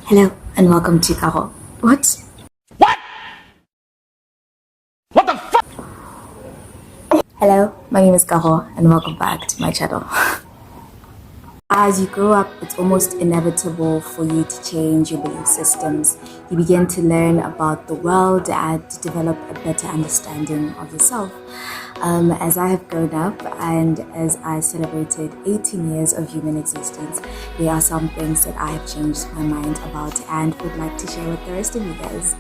Hello and welcome to Kaho. What? What? What the fuck? Hello, my name is Kaho and welcome back to my channel. As you grow up, it's almost inevitable for you to change your belief systems. You begin to learn about the world and to develop a better understanding of yourself. As I have grown up and as I celebrated 18 years of human existence, there are some things that I have changed my mind about and would like to share with the rest of you guys.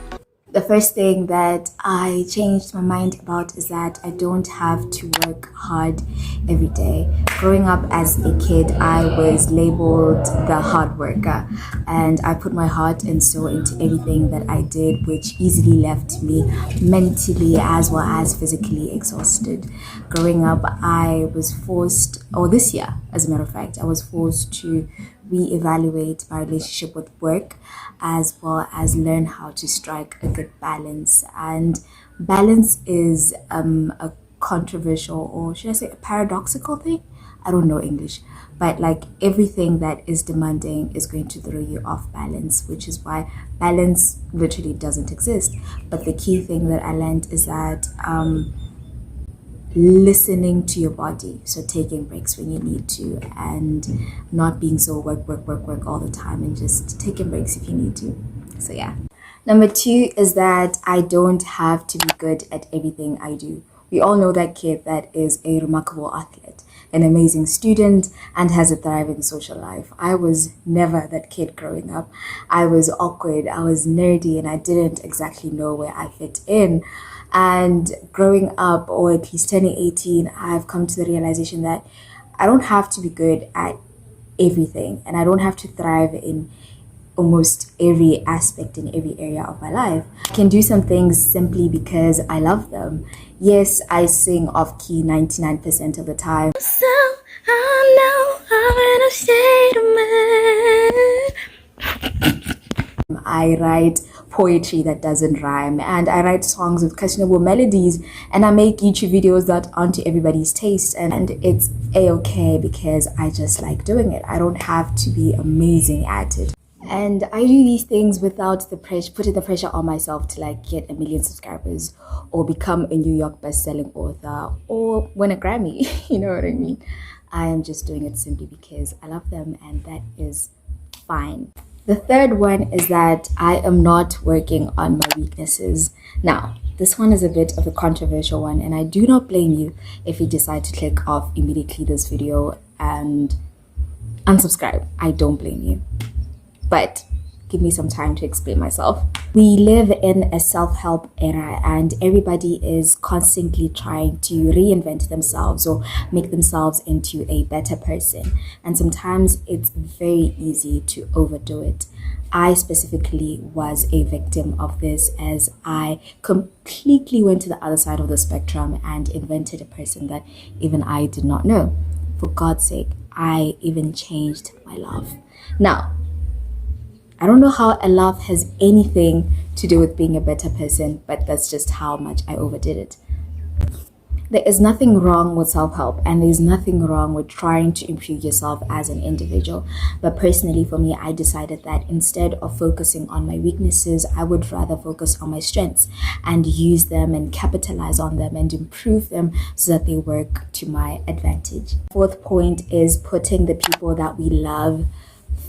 The first thing that I changed my mind about is that I don't have to work hard every day. Growing up as a kid, I was labeled the hard worker, and I put my heart and soul into everything that I did, which easily left me mentally as well as physically exhausted. Growing up, I was forced, or this year, as a matter of fact, I was forced to reevaluate my relationship with work as well as learn how to strike a good balance. And balance is a controversial, or should I say a paradoxical thing? I don't know English, but like everything that is demanding is going to throw you off balance, which is why balance literally doesn't exist. But the key thing that I learned is that listening to your body, so taking breaks when you need to and not being so work all the time, and just taking breaks if you need to. So yeah. Number two is that I don't have to be good at everything I do. We all know that kid that is a remarkable athlete, an amazing student, and has a thriving social life. I was never that kid growing up. I was awkward, I was nerdy, and I didn't exactly know where I fit in. And growing up, or at least turning 18, I've come to the realization that I don't have to be good at everything, and I don't have to thrive in almost every aspect in every area of my life. I can do some things simply because I love them. Yes, I sing off key 99% of the time. So I know I'm in a state of mind. I write poetry that doesn't rhyme, and I write songs with questionable melodies, and I make YouTube videos that aren't to everybody's taste, and it's a-okay because I just like doing it. I don't have to be amazing at it. And I do these things without the pressure, putting the pressure on myself to like get 1 million subscribers or become a New York best-selling author or win a Grammy. You know what I mean? I am just doing it simply because I love them, and that is fine. The third one is that I am not working on my weaknesses. Now, this one is a bit of a controversial one, and I do not blame you if you decide to click off immediately this video and unsubscribe. I don't blame you. But give me some time to explain myself. We live in a self-help era, and everybody is constantly trying to reinvent themselves or make themselves into a better person. And sometimes it's very easy to overdo it. I specifically was a victim of this, as I completely went to the other side of the spectrum and invented a person that even I did not know. For God's sake, I even changed my love. Now, I don't know how a love has anything to do with being a better person, but that's just how much I overdid it. There is nothing wrong with self-help, and there's nothing wrong with trying to improve yourself as an individual. But personally, for me, I decided that instead of focusing on my weaknesses, I would rather focus on my strengths and use them and capitalize on them and improve them so that they work to my advantage. Fourth point is putting the people that we love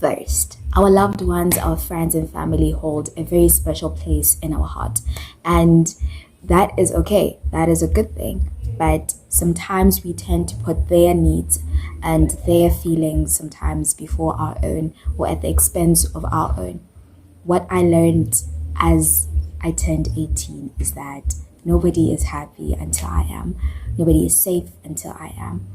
first. Our loved ones, our friends and family hold a very special place in our heart, and that is okay. That is a good thing. But sometimes we tend to put their needs and their feelings sometimes before our own, or at the expense of our own. What I learned as I turned 18 is that nobody is happy until I am. Nobody is safe until I am.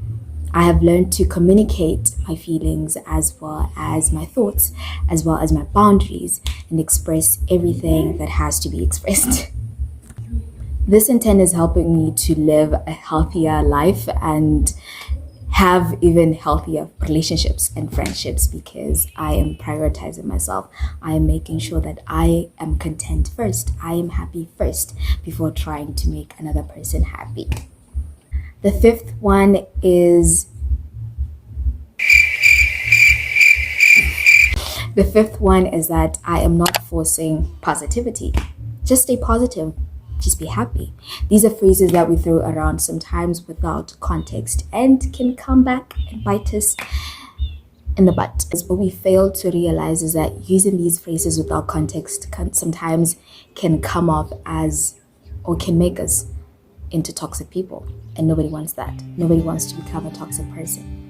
I have learned to communicate my feelings as well as my thoughts, as well as my boundaries, and express everything that has to be expressed. This in turn is helping me to live a healthier life and have even healthier relationships and friendships, because I am prioritizing myself. I am making sure that I am content first. I am happy first before trying to make another person happy. The fifth one is The fifth one is that I am not forcing positivity. Just stay positive. Just be happy. These are phrases that we throw around sometimes without context and can come back and bite us in the butt. What we fail to realize is that using these phrases without context sometimes can come off as, or can make us into toxic people. And nobody wants that. Nobody wants to become a toxic person.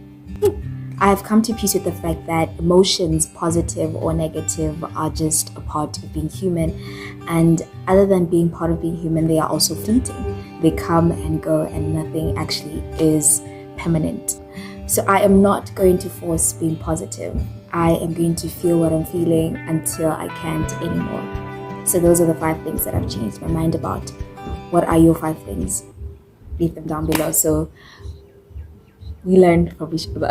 I've come to peace with the fact that emotions, positive or negative, are just a part of being human. And other than being part of being human, they are also fleeting. They come and go, and nothing actually is permanent. So I am not going to force being positive. I am going to feel what I'm feeling until I can't anymore. So those are the 5 things that I've changed my mind about. What are your 5 things? Leave them down below so we learn from each other.